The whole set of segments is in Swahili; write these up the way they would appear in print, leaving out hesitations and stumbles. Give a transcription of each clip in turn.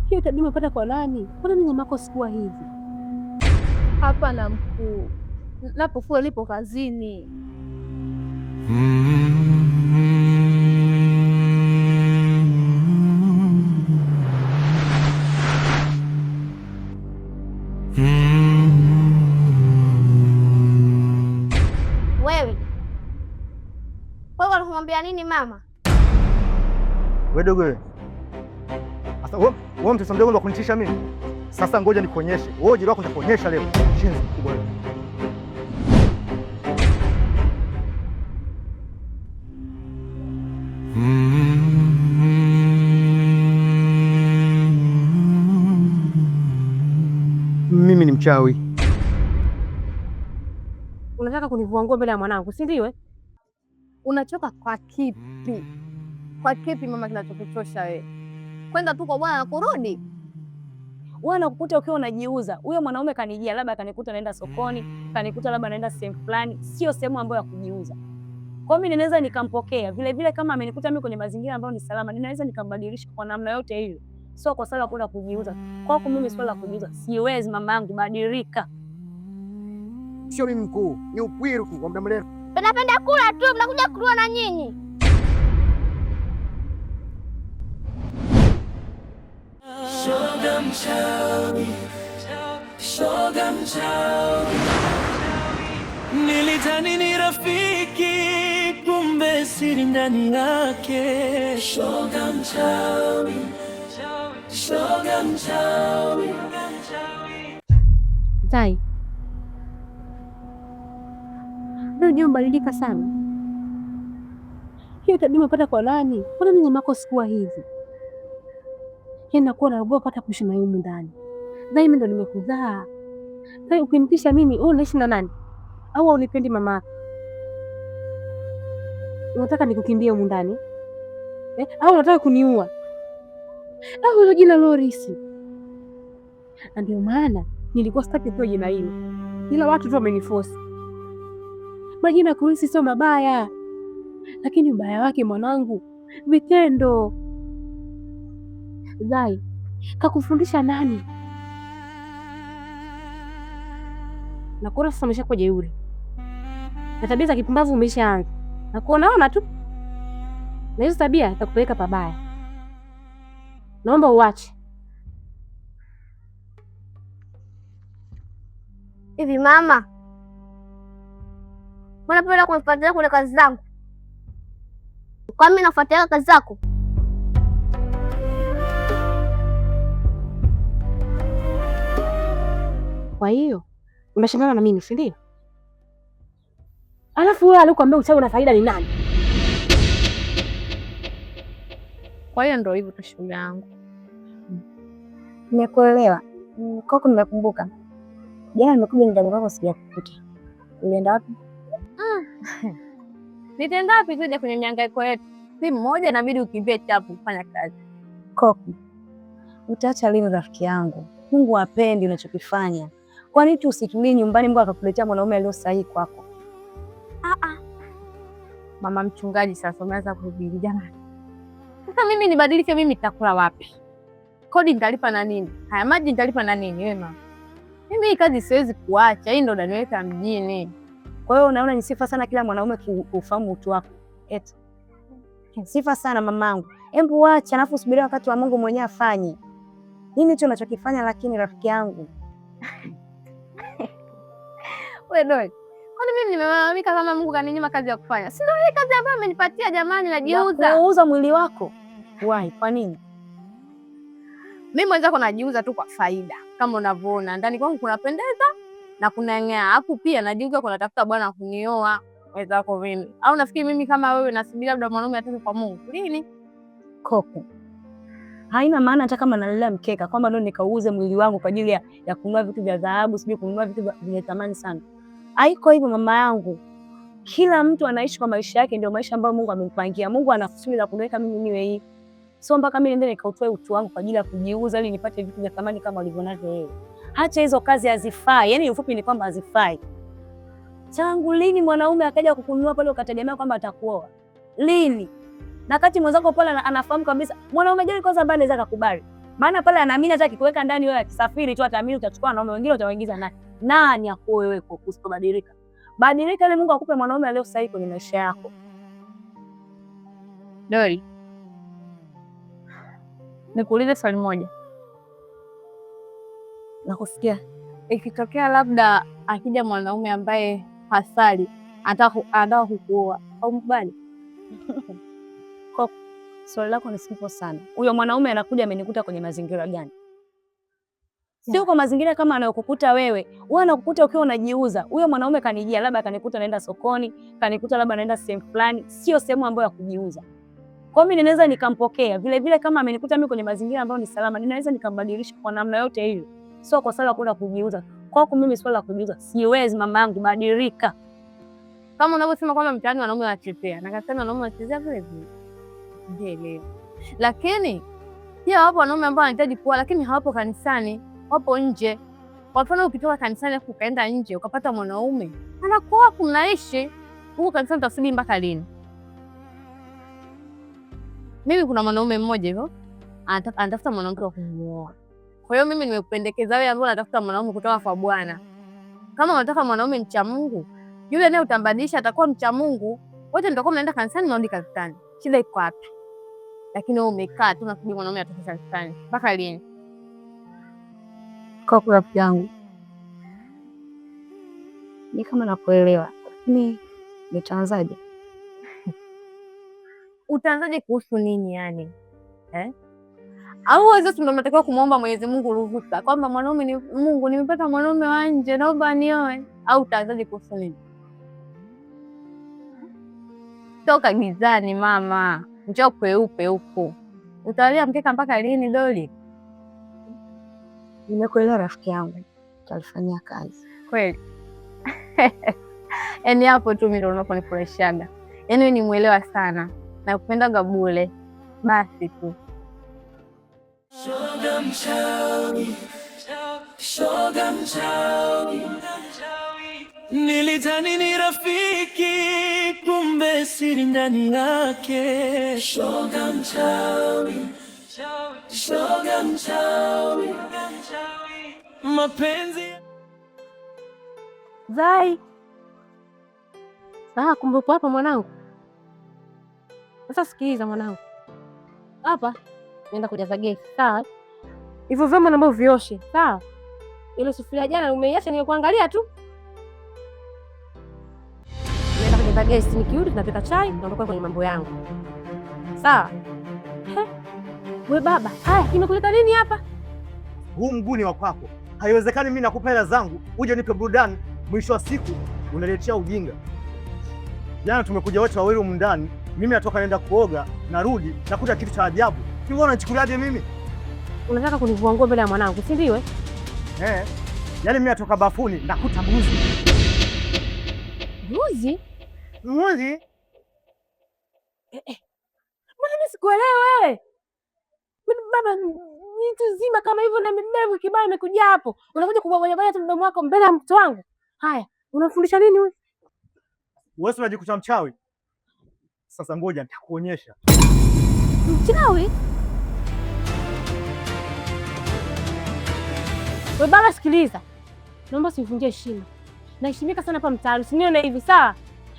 Hiyo tabia umepata kwa nani? Mbona mimi mamako sikuwa hivi? Hapana mkuu, napofua lipo kazini. Wewe unamwambia nini mama? Wewe dogo wewe. Sasa wewe mtoto mdogo ndo kunitisha mimi. Sasa ngoja nikuonyeshe. Wewe jira wako nitakuonyesha leo. Shenzi mkubwa wewe. Mimi ni mchawi. Unataka kunivua nguo mbele ya mwanangu, si ndio? Unachoka kwa kipi? Kwa kipi mama kinachokuchosha wewe? Kwenda tu kwa bwana na kurudi? Wewe nakukuta ukiwa unajiuza. Huyo mwanaume kanijia, labda kanikuta naenda sokoni, kanikuta labda naenda sehemu fulani, sio sehemu ambayo ya kujiuza. Kwa hiyo mimi ninaweza nikampokea. Vile vile kama amenikuta mimi kwenye mazingira ambayo ni salama, ninaweza nikambadilisha kwa namna yote ile. Sio kwa sababu kwenda kujiuza. Kwako mimi swala la kujiuza siwezi, mama yangu, badilika. Sio mimi mkuu, ni upwiru tu kwa muda mrefu. Napenda kula tu, mnakuja kulua na nyinyi. Shoga mchawi, shoga mchawi, nilidhani ni rafiki, kumbe siri ndani yake. Shoga mchawi, shoga mchawi. Tai, ndio mbadilika sana. Hiyo tabia umepata kwa nani? Mbona mimi mamako sikuwa hivi? Nakuwa naogopa hata kuishi na yeye ndani. Zai, mimi ndo nimekuzaa. Zai, ukinitisha mimi, wewe unaishi na nani? Au unipendi mama? Unataka nikukimbie huko ndani? Au unataka kuniua? Au hilo jina Lorisi? Na ndio maana nilikuwa sitaki kuwa jina hilo. Ila watu tu wameniforce. Majina Lorisi sio mabaya. Lakini ubaya wake mwanangu, vitendo. Zai, kakufundisha nani? Nakuona sasa umeshakuwa jeuri na tabia za kipumbavu umeshaanza. Nakuonaona tu na hizo tabia itakupeleka pabaya. Naomba uache. Hivi mama, mbona penda kunifuatilia kule kazi zangu? Kwa mimi nafuatilia kazi zako? Kwa hiyo unashindana na mimi, si ndio? Alafu wewe alikwambia uchawi una faida ni nani? Kwa hiyo ndio hivyo tu shughuli yangu. Nimekuelewa. Koko, nimekumbuka. Jana nimekuja nyumbani kwako sijakukuta. Ulienda wapi? Nitaenda wapi tuje kwenye mihangaiko yetu? Si mmoja inabidi ukimbie chapu kufanya kazi. Koko, utaacha lini rafiki yangu? Mungu hapendi unachokifanya. Kwa nini usitulie nyumbani Mungu akakuletea mwanaume aliyo sahihi kwako? Mama mchungaji, sasa umeanza kuhubiri jamani. Sasa mimi nibadilike, mimi nitakula wapi? Kodi nitalipa na nini? Haya maji nitalipa na nini wewe mama? Mimi hii kazi siwezi kuacha, hii ndo ndaniweka mjini. Kwa hiyo unaona ni sifa sana kila mwanaume kufahamu utu wako. Eti. Sifa sana mamangu. Hebu acha alafu subiri wakati wa Mungu mwenyewe afanye. Nini hicho unachokifanya lakini rafiki yangu? Wewe doi. Kwani mimi nimelalamika kama Mungu kaninyima kazi ya kufanya? Si ndio hii kazi ambayo amenipatia jamani, najiuza. Kuuza mwili wako? Why? Kwa nini? Mimi mwenzako najiuza tu kwa faida. Kama unavyoona, ndani kwangu kunapendeza na kunang'aa. Hapo pia najiuza kwa natafuta bwana kunioa. Wenzako mimi. Au nafikiri mimi kama wewe nasubiri labda mwanaume atoke kwa Mungu? Lini? Koko. Haina maana hata kama nalala mkeka kwamba ndio nikauze mwili wangu kwa ajili ya kununua vitu vya dhahabu, sijui kununua vitu vyenye thamani sana. Haiko hivyo mama yangu. Kila mtu anaishi kwa maisha yake, ndio maisha ambayo Mungu amempangia. Mungu anakusudi la kuniweka mimi niwe hivi. Sio mpaka mimi niende nikautoe utu wangu kwa ajili ya kujiuza ili nipate vitu vya thamani kama ulivyonavyo wewe. Acha hizo kazi, hazifai. Yaani ufupi ni kwamba hazifai. Tangu lini mwanaume akaja kukununua pale ukategemea kwamba atakuoa? Lini? Na kati mwenzako pale anafahamu kabisa mwanaume gani kwanza ambaye anaweza kukubali? Maana pale anaamini hata akikuweka ndani wewe akisafiri tu ataamini utachukua wanaume wengine utawaingiza ndani. Nani akuoe wewe kwa kusitobadilika? Badilika ili Mungu akupe mwanaume aliye sahihi kwenye maisha yako. Dori, nikuulize swali moja. Nakusikia. Ikitokea labda akija mwanaume ambaye hasali anataka kukuoa au mkubali? Kwa swali lako ni simple sana. Huyo mwanaume anakuja amenikuta kwenye mazingira gani? Sio kwa mazingira kama anayokukuta wewe. Wewe anakukuta ukiwa unajiuza. Huyo mwanaume kanijia labda kanikuta naenda sokoni, kanikuta labda naenda sehemu fulani, sio sehemu ambayo ya kujiuza. Kwa mimi ninaweza nikampokea. Vile vile kama amenikuta mimi kwenye mazingira ambayo ni salama, ninaweza nikambadilisha kwa namna yote ile. Sio kwa swala kwenda kujiuza. Kwako mimi swala la kujiuza siwezi, mama yangu, badilika. Kama unavyosema kwamba mtaani wanaume wanachezea, na kasema wanaume wanachezea vile vile. Ndio. Lakini pia wapo wanaume ambao wanahitaji kuoa lakini hawapo kanisani, wapo nje. Kwa mfano ukitoka kanisani afu ukaenda nje ukapata mwanaume, anakuoa kunaishi. Huko kanisani utasubiri mpaka lini? Mimi kuna mwanaume mmoja hivyo anatafuta mwanamke wa kumuoa. Kwa hiyo mimi nimekupendekeza wewe ambaye unatafuta mwanaume kutoka kwa Bwana. Kama unataka mwanaume mcha Mungu, yule naye utambadilisha atakuwa mcha Mungu. Wote mtakuwa mnaenda kanisani mnaondi kanisani. Shida iko wapi? Lakini wewe umekaa tu unasubiri mwanaume atoke kanisani. Mpaka lini? Kwa rafiki yangu. Ni kama nakuelewa. Nitaanzaje? Utaanzaje kuhusu nini yani? Au wewe ndio unatakiwa kumuomba Mwenyezi Mungu ruhusa kwamba mwanaume ni Mungu, nimepata mwanaume wa nje naomba nioe, au utaanzaje kuhusu nini? Toka gizani mama, njoo kweupe huko. Utalia mkeka mpaka lini Doli? Nimekuelewa rafiki yangu. Utalifanyia kazi. Kweli. Yaani hapo tu mimi ndio unaponifurahishaga. Yaani wewe ni muelewa sana. Na kupendaga bure. Basi tu. Shoga mchawi, shoga mchawi, nilidhani ni rafiki, kumbe siri ndani yake. Shoga mchawi, shoga mchawi, mapenzi. Zai. Kumbe upo hapa mwanangu. Sasa sikiliza mwanangu. Hapa nenda kujaza gesi, sawa? Hivyo vyombo naomba uvioshe, sawa? Ile sufuria jana umeiacha nimekuangalia tu. Nenda kujaza gesi, nikirudi tunapika chai, naondoka kwenye mambo yangu. Sawa? We baba, haya kimekuleta nini hapa? Huu mguu ni wa kwako. Haiwezekani mimi nakupa hela zangu, uje nipe burudani, mwisho wa siku unaletea ujinga. Jana tumekuja wote wawili humu ndani, mimi natoka naenda kuoga, narudi nakuta kitu cha ajabu. Wewe unachukuliaje mimi? Unataka kunivua nguo mbele ya mwanangu, si ndio? Yaani mimi natoka bafuni nakuta mbuzi. Mbuzi? Mbuzi? Mbona mimi sikuelewi wewe? Mimi baba mtu zima kama hivyo na midevu kibaya imekuja hapo. Unakuja kubwabwaja tu mdomo wako mbele ya mtoto wangu. Haya, unafundisha nini wewe? Wewe unajikuta mchawi. Sasa ngoja nitakuonyesha. Mchawi? Wewe baba sikiliza. Naomba usivunje heshima. Naheshimika sana hapa mtaani. Usinione hivi sawa?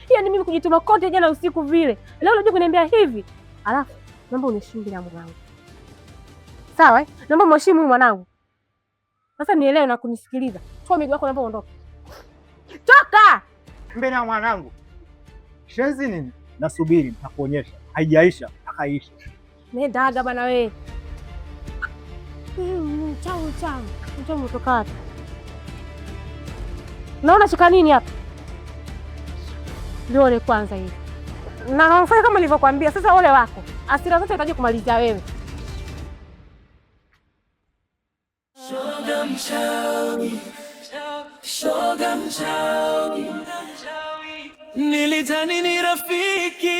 Yaani mimi kujituma kote jana usiku vile. Leo unajua kuniambia hivi. Alafu naomba uniheshimu bila mwanangu. Sawa? Naomba mheshimu mwanangu. Sasa nielewe na kunisikiliza. Toa miguu yako naomba uondoke. Toka! Mbele ya mwanangu. Shenzi nini? Nasubiri nitakuonyesha. Haijaisha, akaisha. Nenda bana wewe. Chao. Mtoto umetoka wapi? Naona shika nini hapa? Ndio ile kwanza hii. Na naomba kama nilivyokuambia, sasa ole wako. Asira zote utaje kumalizia wewe. Shoga mchawi, shoga mchawi, nilidhani ni rafiki,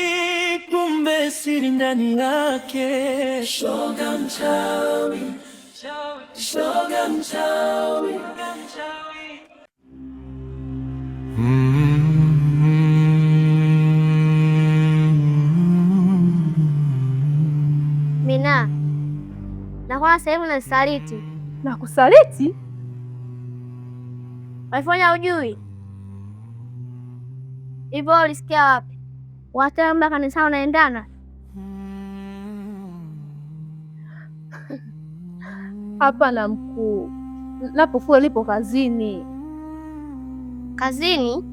kumbe siri ndani yake. Shoga mchawi, shoga mchawi. Mina, Nakuona sasa hivi unanisaliti. Na kusaliti? Walifanya ujui hivyo? Ulisikia wapi? Watamba kanisa unaendana? Hapana mkuu, napofua lipo kazini. Kazini?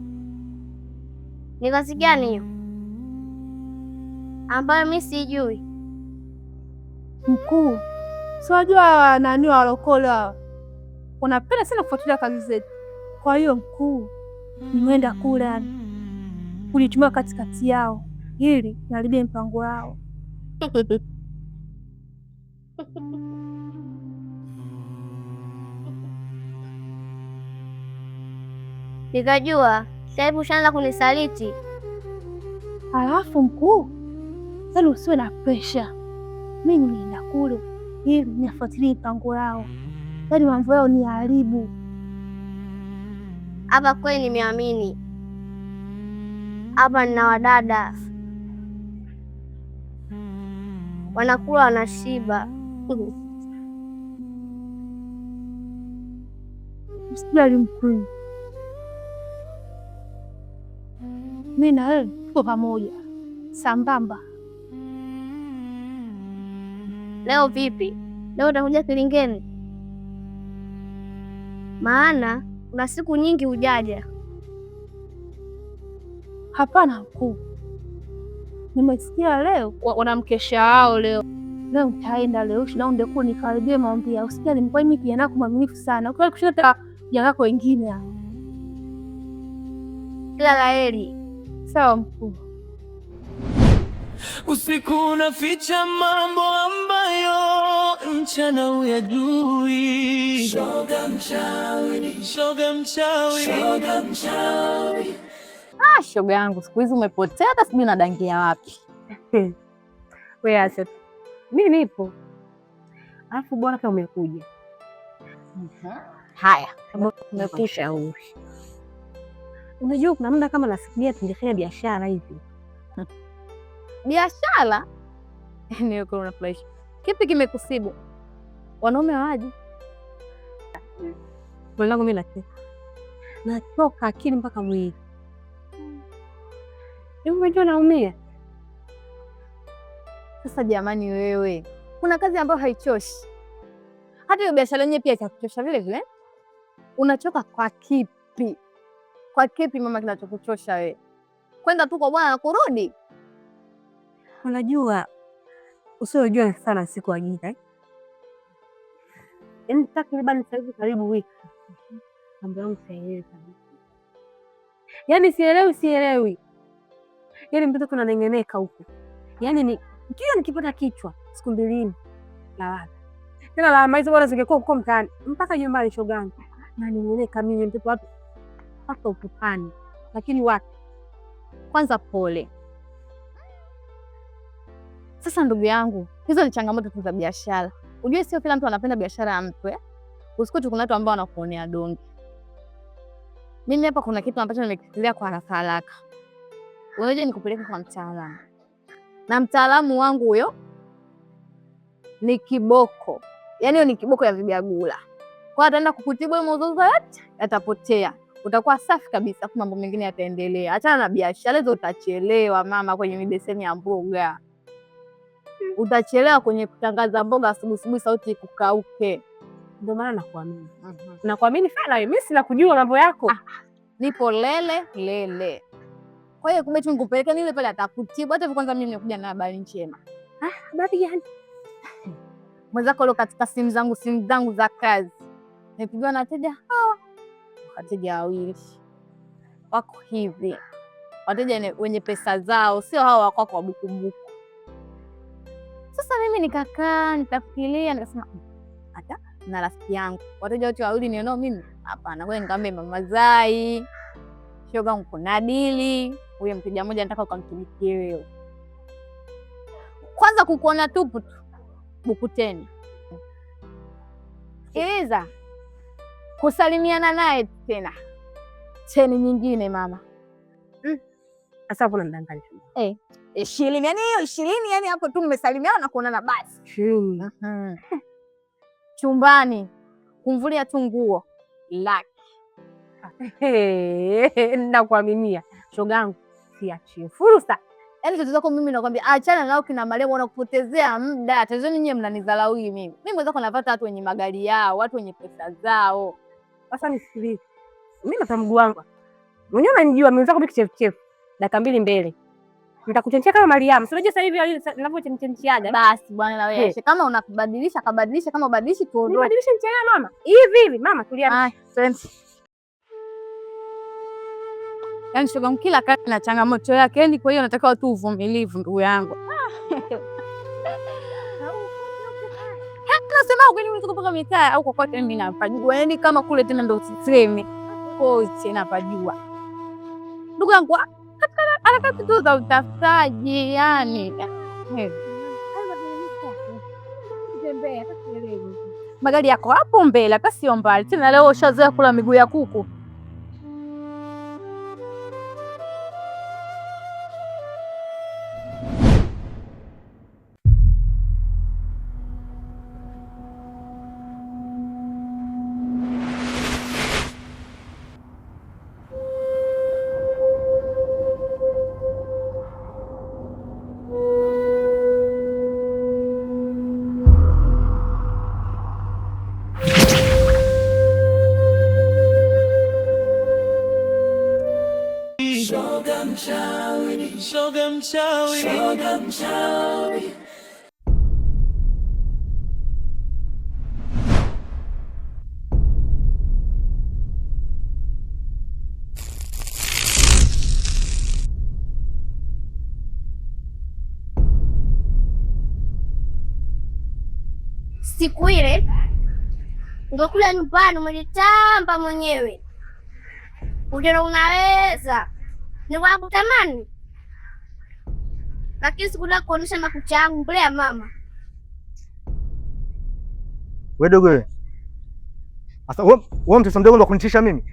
Ni kazi gani hiyo ambayo mimi sijui? Mkuu, si wajua nani walokole wanapenda sana kufuatilia kazi zetu. Kwa hiyo mkuu, nimeenda kule kulitumia katikati yao ili naribie mpango wao. Nikajua sasa hivi ushaanza kunisaliti. Halafu mkuu, yaani usiwe na presha. Mimi nimeenda kule ili nifuatilie mpango yao, yaani mambo yao ni haribu. Hapa kweli nimeamini. Hapa nina wadada wanakula wanashiba. Usijali mkuu, mimi na wewe tuko pamoja sambamba. Leo vipi? Leo utakuja Kilingeni? Maana kuna siku nyingi hujaja. Hapana mkuu, nimesikia leo wanamkesha wao leo nitaenda leo na ndeko nikaribie maombi yao. Usijali mkuu, mimi kijana wako mwaminifu sana, ukiwa kushinda vijana wako wengine. Kila laheri. Sawa mkuu. Usiku unaficha mambo ambayo mchana huyajui. Shoga mchawi, shoga mchawi, shoga mchawi. Shoga yangu siku hizi umepotea, hata sijui unadangia wapi. Wewe acha. Mimi nipo. Alafu bwana kama umekuja. Haya, umepusha huyu. Unajua kuna muda kama nasikia tungefanya biashara hivi. Biashara? Ni uko una flash. Kipi kimekusibu? Wanaume hawaji. Mwanangu mimi nachoka akili mpaka mwili. Unajua naumia. Sasa jamani wewe, kuna kazi ambayo haichoshi. Hata hiyo biashara yenyewe pia itakuchosha vile vile. Unachoka kwa kipi? Kwa kipi mama kinachokuchosha wewe? Kwenda tu kwa bwana na kurudi? Unajua usiojua sana siku ajira. Yaani takriban sasa hivi karibu wiki. Mambo yangu sielewi kabisa. Yaani sielewi. Yaani mtoto tunanengeneka huko. Yaani ni kila nikipata kichwa siku mbili lawama. Tena lawama hizo bora zingekuwa huko mtaani mpaka nyumbani shogangu. Na nineneka mimi mtoto wapi? Hata ukupani. Lakini wapi? Kwanza pole. Sasa ndugu yangu, hizo ni changamoto tu za biashara. Unajua sio kila mtu anapenda biashara ya mtu Usikute kuna watu ambao wanakuonea donge. Mimi hapa kuna kitu ambacho nimekifikiria kwa haraka. Unajua nikupeleke kwa mtaalamu. Na mtaalamu wangu huyo ni kiboko. Yaani ni kiboko ya vibiagula. Kwa ataenda kukutibu mazozo yote yatapotea. Utakuwa safi kabisa, kwa mambo mengine yataendelea. Achana na biashara hizo, utachelewa mama kwenye mibeseni ya mboga. Utachelewa kwenye kutangaza mboga asubuhi sauti kukauke. Ndio maana nakuamini. Nakuamini sana mimi, sina kujua mambo yako. Nipo lele. Kwa hiyo kumbe tu nikupeleke nile pale atakutibu. Hata kwanza mimi nimekuja na habari njema. Habari gani? Mwenzako leo katika simu zangu za kazi. Nipigwa na wateja hawa. Wateja wawili. Wako hivi. Wateja wenye pesa zao, sio hawa wako kwa bukubuku. Sasa mimi nikakaa, nikafikiria, nikasema hata na rafiki yangu. Wateja wote wawili nionao mimi? Hapana, ngoja nikambe Mama Zai. Shoga mko na dili. Huyo mteja mmoja nataka ukamtumikie wewe. Kwanza kukuona tupu tu. Bukuteni. Iza. Kusalimiana naye tena. Cheni nyingine mama. Sasa hapo ndanganya. 20 yani hiyo 20 yani hapo tu mmesalimiana na kuonana basi. 20. chumbani kumvulia tu nguo laki. Nakuaminia shogangu, siachie fursa. Yaani tatizo lako mimi nakwambia achana nao kina Mariam, wanakupotezea muda. Tatizo nyinyi mnanidharau mimi. Mimi mwenzako napata watu wenye magari yao, watu wenye pesa zao. Sasa nisikilize. Mimi na mguu wangu. Mwenyewe unanijua mimi zako kichefuchefu. Dakika 2 mbele. Nitakuchenchia kama Mariam. Si unajua sasa hivi ninavyochenchenchiaga. Basi bwana na wewe. Kama unakubadilisha kabadilisha, kama ubadilishi tuondoe. Nibadilishe nchana mama. Hivi mama tulia. Ah, twende. Yaani shogangu kila kati na changamoto yake. Yaani kwa hiyo nataka tu uvumilivu ndugu yangu. Nasema ukweli mtu kutoka mitaa au kokote mimi napajua. Yaani kama kule tena ndio usiseme. Kote napajua. Ndugu yangu harakati tu za utafutaji yani. Magari yako hapo mbele hata sio mbali. Tena leo ushazoea kula miguu ya kuku. Shoga mchawi, shoga mchawi. Siku ile ungekuja nyumbani umejitamba mwenyewe, ujana unaweza nikutamani, lakini sikutaka kuonyesha makucha yangu mbele ya mama. Wewe dogo wewe. Sasa wewe mtoto mdogo ndo kunitisha mimi.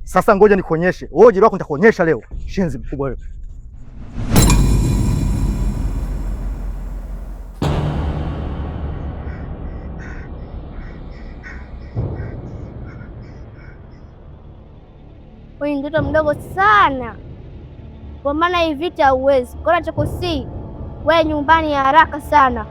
Sasa ngoja nikuonyeshe. Wewe jira wako nitakuonyesha leo. Shenzi mkubwa wewe. Wewe ni mtoto mdogo sana, kwa maana hii vita hauwezi. Kwa hiyo nachokusii wewe nyumbani ya haraka sana.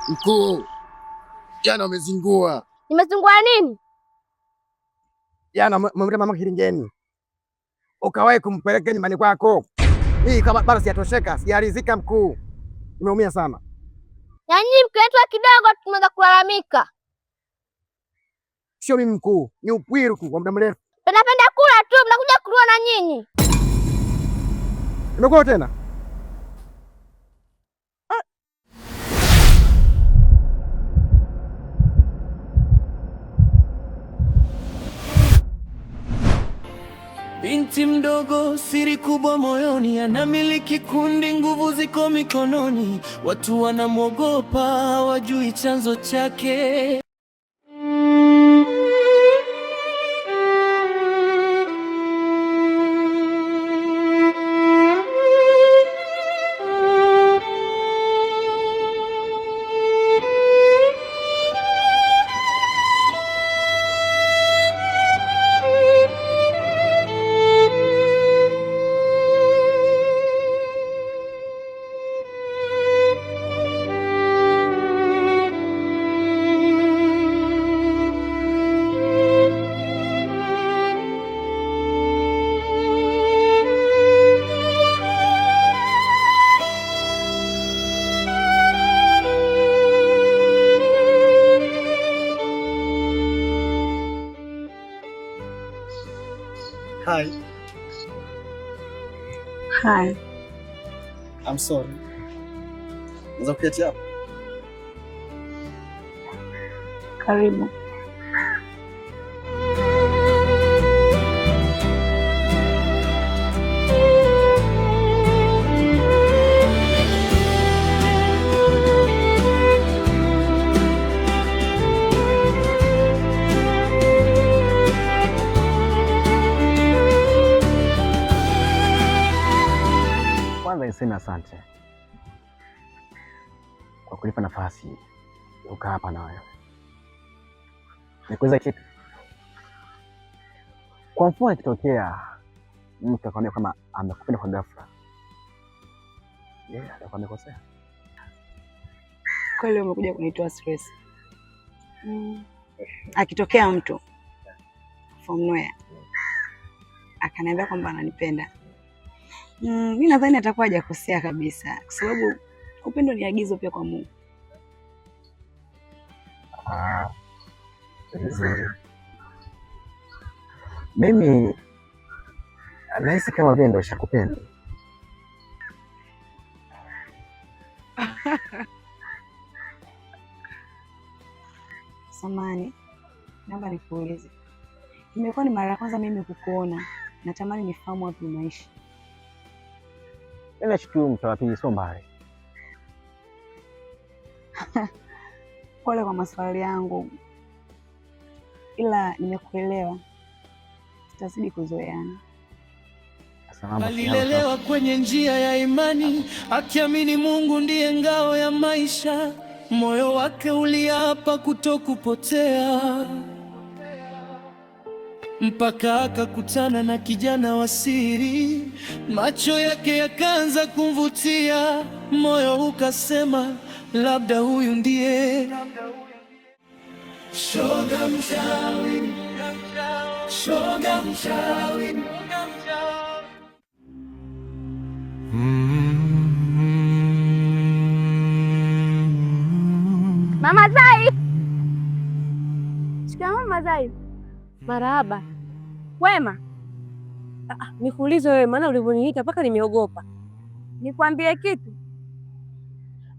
Mkuu, jana umezingua. Nimezingua nini? Jana umemleta mama Kilingeni ukawahi kumpeleka nyumbani kwako. Hii kama bado sijatosheka, sijaridhika mkuu, nimeumia sana. Yaani mkiletwa kidogo tumeanza kulalamika. Sio mimi mkuu, ni upwiru tu wa muda mrefu. Tunapenda kula tu, mnakuja kuliwa na nyinyi. Imekuwa tena binti mdogo, siri kubwa moyoni, anamiliki kundi, nguvu ziko mikononi, watu wanamwogopa, hawajui chanzo chake. Hi. Hi. I'm sorry. Unaweza kuketi hapa? Karibu. niseme asante kwa kunipa nafasi ya kukaa hapa na wewe. Nikuuliza kitu. Kwa mfano ikitokea mtu akwambia kama amekupenda kwa ghafla, atakuwa amekosea? Kweli umekuja kunitoa stress. Akitokea mtu from nowhere akaniambia kwamba ananipenda, mimi nadhani atakuwa hajakosea kabisa, kwa sababu upendo ni agizo pia kwa Mungu. Mimi nahisi kama vile ndo shakupenda. Samahani, naomba nikuulize. Imekuwa ni mara ya kwanza mimi kukuona, natamani nifahamu wapi unaishi. Nashukuru mtaa wa pili sio mbali. Pole kwa maswali yangu, ila nimekuelewa. Tutazidi kuzoeana. Alilelewa kwenye njia ya imani, akiamini Mungu ndiye ngao ya maisha. Moyo wake uliapa kutokupotea, mpaka akakutana na kijana wa siri. Macho yake yakaanza kumvutia, moyo ukasema labda huyu ndiye. Shoga mchawi, shoga mchawi. Mama Zai. Shikamoo Mama Zai. Marahaba. Wema. Nikuulize wewe, maana ulivyoniita mpaka nimeogopa. Nikwambie kitu?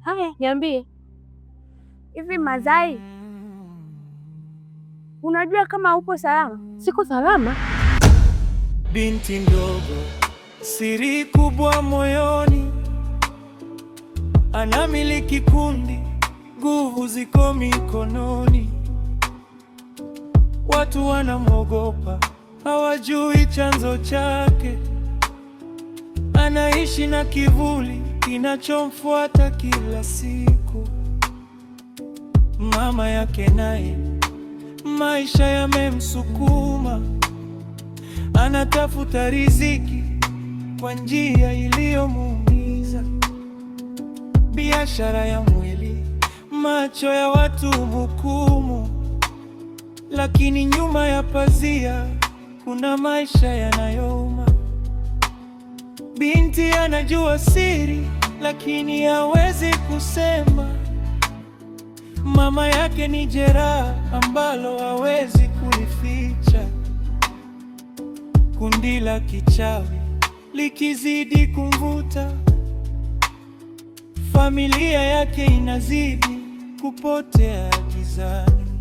Haya, niambie. Hivi Mazai, unajua kama upo salama? Siko salama. Binti ndogo, siri kubwa moyoni, anamiliki kundi, nguvu ziko mikononi. Watu wanamwogopa, hawajui chanzo chake. Anaishi na kivuli kinachomfuata kila siku. Mama yake naye maisha yamemsukuma, anatafuta riziki kwa njia iliyomuumiza. Biashara ya mwili, macho ya watu hukumu, lakini nyuma ya pazia kuna maisha yanayouma. Binti anajua siri, lakini hawezi kusema. Mama yake ni jeraha ambalo hawezi kulificha. Kundi la kichawi likizidi kumvuta, familia yake inazidi kupotea gizani.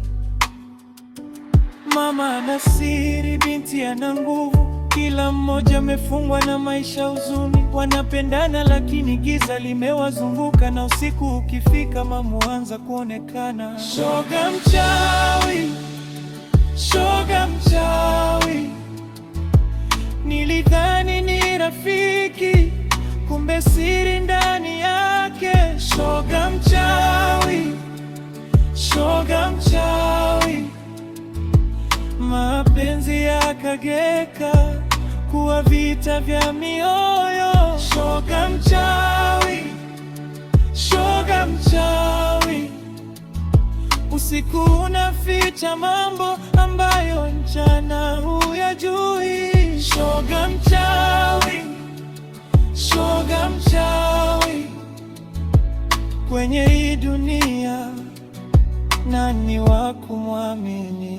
Mama ana siri, binti ana nguvu, kila mmoja amefungwa na maisha huzuni. Wanapendana lakini giza limewazunguka, na usiku ukifika mama huanza kuonekana. Shoga mchawi, shoga mchawi, nilidhani ni rafiki, kumbe siri ndani yake. Shoga mchawi, shoga mchawi, mapenzi yakageka kuwa vita vya mioyo. Shoga mchawi, shoga mchawi, usiku unaficha mambo ambayo mchana huyajui. Shoga mchawi, shoga mchawi, kwenye hii dunia nani wa kumwamini?